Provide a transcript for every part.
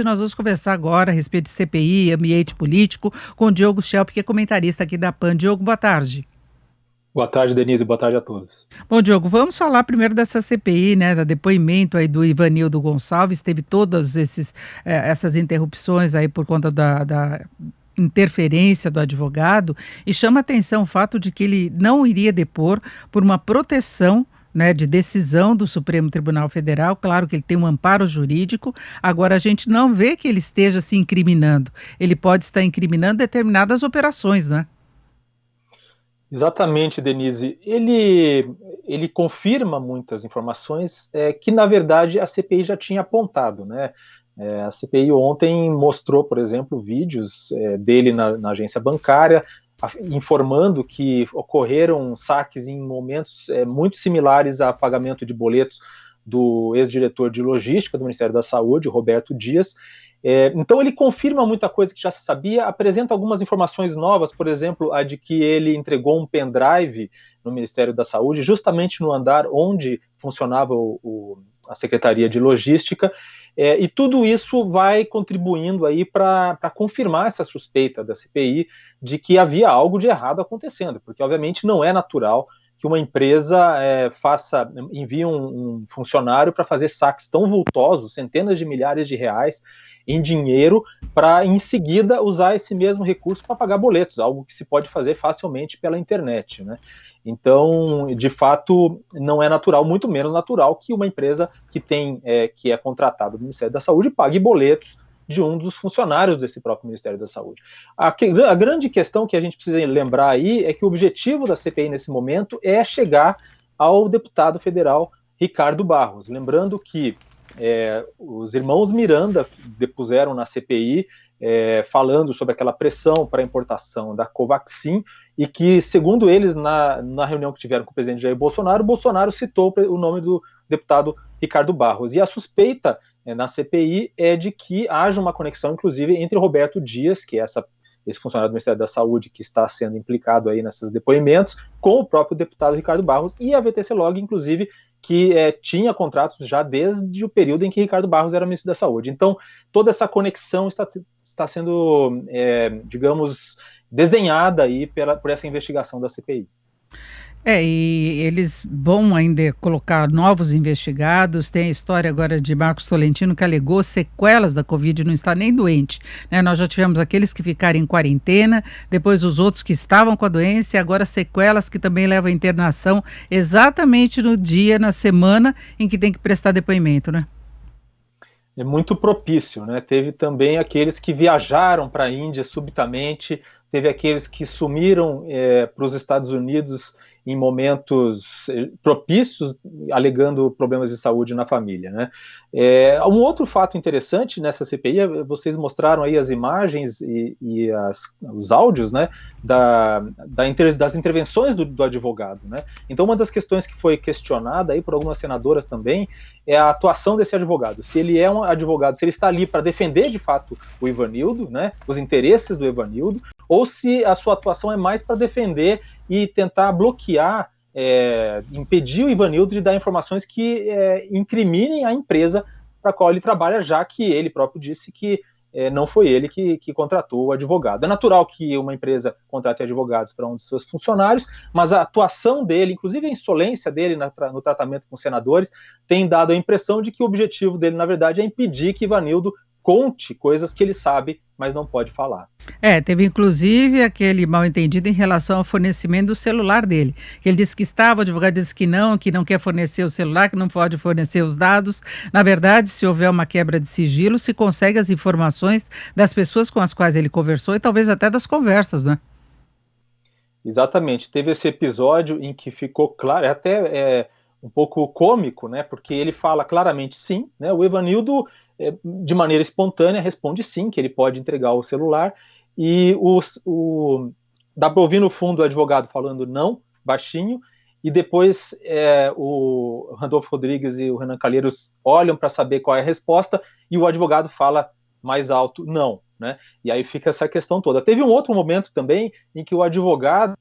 Nós vamos conversar agora a respeito de CPI, ambiente político, com o Diogo Schelp, que é comentarista aqui da PAN. Diogo, boa tarde. Boa tarde, Denise. Boa tarde a todos. Bom, Diogo, vamos falar primeiro dessa CPI, né, do depoimento aí do Ivanildo Gonçalves. Teve todas essas interrupções aí por conta da interferência do advogado, e chama atenção o fato de que ele não iria depor por uma proteção, né, de decisão do Supremo Tribunal Federal. Claro que ele tem um amparo jurídico, agora a gente não vê que ele esteja se incriminando. Ele pode estar incriminando determinadas operações, não é? Exatamente, Denise. Ele confirma muitas informações que, na verdade, a CPI já tinha apontado, né? A CPI ontem mostrou, por exemplo, vídeos dele na agência bancária, informando que ocorreram saques em momentos muito similares a pagamento de boletos do ex-diretor de logística do Ministério da Saúde, Roberto Dias. Então ele confirma muita coisa que já se sabia, apresenta algumas informações novas, por exemplo, a de que ele entregou um pendrive no Ministério da Saúde, justamente no andar onde funcionava a Secretaria de Logística, e tudo isso vai contribuindo aí para confirmar essa suspeita da CPI de que havia algo de errado acontecendo, porque obviamente não é natural que uma empresa envie um funcionário para fazer saques tão vultosos, centenas de milhares de reais em dinheiro, para em seguida usar esse mesmo recurso para pagar boletos, algo que se pode fazer facilmente pela internet, né? Então, de fato, não é natural, muito menos natural, que uma empresa que é contratada do Ministério da Saúde pague boletos de um dos funcionários desse próprio Ministério da Saúde. A grande questão que a gente precisa lembrar aí é que o objetivo da CPI nesse momento é chegar ao deputado federal Ricardo Barros. Lembrando que os irmãos Miranda depuseram na CPI falando sobre aquela pressão para a importação da Covaxin e que, segundo eles, na reunião que tiveram com o presidente Jair Bolsonaro, o Bolsonaro citou o nome do deputado Ricardo Barros. E a suspeita na CPI é de que haja uma conexão, inclusive, entre Roberto Dias, que é esse funcionário do Ministério da Saúde que está sendo implicado aí nesses depoimentos, com o próprio deputado Ricardo Barros e a VTC-Log, inclusive, que tinha contratos já desde o período em que Ricardo Barros era ministro da Saúde. Então, toda essa conexão está sendo, digamos, desenhada aí por essa investigação da CPI. E eles vão ainda colocar novos investigados. Tem a história agora de Marcos Tolentino, que alegou sequelas da Covid, não está nem doente, né? Nós já tivemos aqueles que ficaram em quarentena, depois os outros que estavam com a doença, e agora sequelas que também levam à internação exatamente no dia, na semana em que tem que prestar depoimento, né? É muito propício, né? Teve também aqueles que viajaram para a Índia subitamente, teve aqueles que sumiram para os Estados Unidos em momentos propícios, alegando problemas de saúde na família, né? Um outro fato interessante nessa CPI, vocês mostraram aí as imagens e os áudios, né, das intervenções do advogado, né? Então, uma das questões que foi questionada aí por algumas senadoras também é a atuação desse advogado. Se ele é um advogado, se ele está ali para defender de fato o Ivanildo, né, os interesses do Ivanildo, ou se a sua atuação é mais para defender e tentar bloquear, impedir o Ivanildo de dar informações que incriminem a empresa para a qual ele trabalha, já que ele próprio disse que não foi ele que contratou o advogado. É natural que uma empresa contrate advogados para um dos seus funcionários, mas a atuação dele, inclusive a insolência dele no tratamento com senadores, tem dado a impressão de que o objetivo dele, na verdade, é impedir que Ivanildo conte coisas que ele sabe, mas não pode falar. Teve inclusive aquele mal-entendido em relação ao fornecimento do celular dele. Ele disse que estava, o advogado disse que não quer fornecer o celular, que não pode fornecer os dados. Na verdade, se houver uma quebra de sigilo, se consegue as informações das pessoas com as quais ele conversou e talvez até das conversas, né? Exatamente. Teve esse episódio em que ficou claro, até um pouco cômico, né? Porque ele fala claramente sim, né? O Ivanildo, de maneira espontânea, responde sim, que ele pode entregar o celular, e dá para ouvir no fundo o advogado falando não, baixinho, e depois o Randolfo Rodrigues e o Renan Calheiros olham para saber qual é a resposta, e o advogado fala mais alto não, né? E aí fica essa questão toda. Teve um outro momento também em que o advogado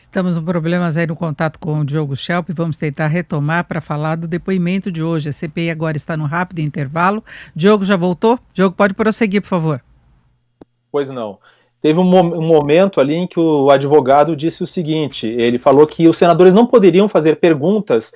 Estamos com problemas aí no contato com o Diogo Schelp. Vamos tentar retomar para falar do depoimento de hoje. A CPI agora está no rápido intervalo. Diogo já voltou? Diogo, pode prosseguir, por favor. Pois não. Teve um momento ali em que o advogado disse o seguinte: ele falou que os senadores não poderiam fazer perguntas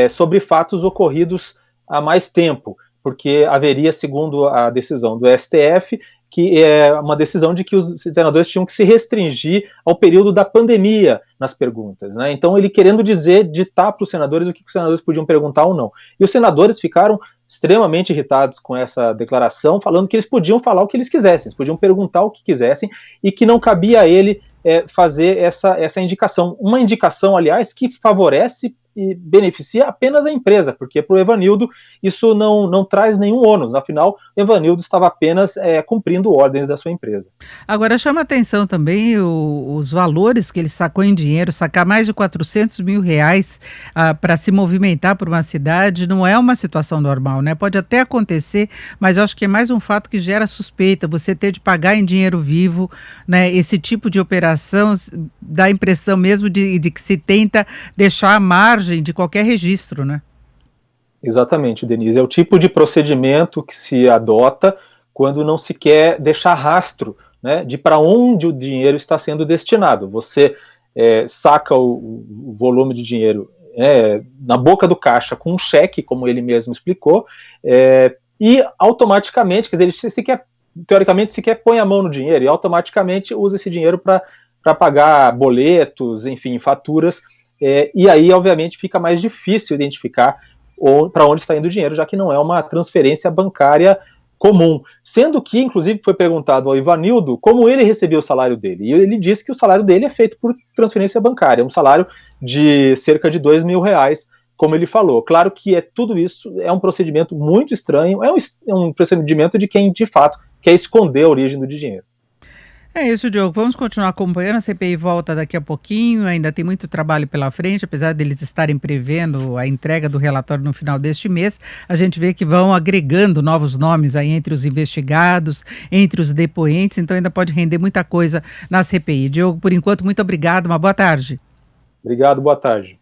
sobre fatos ocorridos há mais tempo, porque haveria, segundo a decisão do STF, que é uma decisão de que os senadores tinham que se restringir ao período da pandemia nas perguntas, né? Então ele querendo ditar para os senadores o que os senadores podiam perguntar ou não. E os senadores ficaram extremamente irritados com essa declaração, falando que eles podiam falar o que eles quisessem, eles podiam perguntar o que quisessem e que não cabia a ele fazer essa indicação. Uma indicação, aliás, que favorece e beneficia apenas a empresa, porque para o Evanildo isso não traz nenhum ônus, afinal, Evanildo estava apenas cumprindo ordens da sua empresa. Agora chama atenção também os valores que ele sacou em dinheiro, sacar mais de 400 mil reais para se movimentar por uma cidade não é uma situação normal, né? Pode até acontecer, mas eu acho que é mais um fato que gera suspeita, você ter de pagar em dinheiro vivo, né? Esse tipo de operação dá a impressão mesmo de que se tenta deixar a margem de qualquer registro, né? Exatamente, Denise. É o tipo de procedimento que se adota quando não se quer deixar rastro, né, de para onde o dinheiro está sendo destinado. Você saca o volume de dinheiro na boca do caixa com um cheque, como ele mesmo explicou, e automaticamente, quer dizer, ele teoricamente sequer põe a mão no dinheiro e automaticamente usa esse dinheiro para pagar boletos, enfim, faturas. E aí, obviamente, fica mais difícil identificar para onde está indo o dinheiro, já que não é uma transferência bancária comum. Sendo que, inclusive, foi perguntado ao Ivanildo como ele recebia o salário dele. E ele disse que o salário dele é feito por transferência bancária, um salário de cerca de R$ 2.000, como ele falou. Claro que tudo isso é um procedimento muito estranho, é um procedimento de quem, de fato, quer esconder a origem do dinheiro. É isso, Diogo. Vamos continuar acompanhando. A CPI volta daqui a pouquinho. Ainda tem muito trabalho pela frente, apesar deles estarem prevendo a entrega do relatório no final deste mês. A gente vê que vão agregando novos nomes aí entre os investigados, entre os depoentes. Então ainda pode render muita coisa na CPI. Diogo, por enquanto, muito obrigado. Uma boa tarde. Obrigado, boa tarde.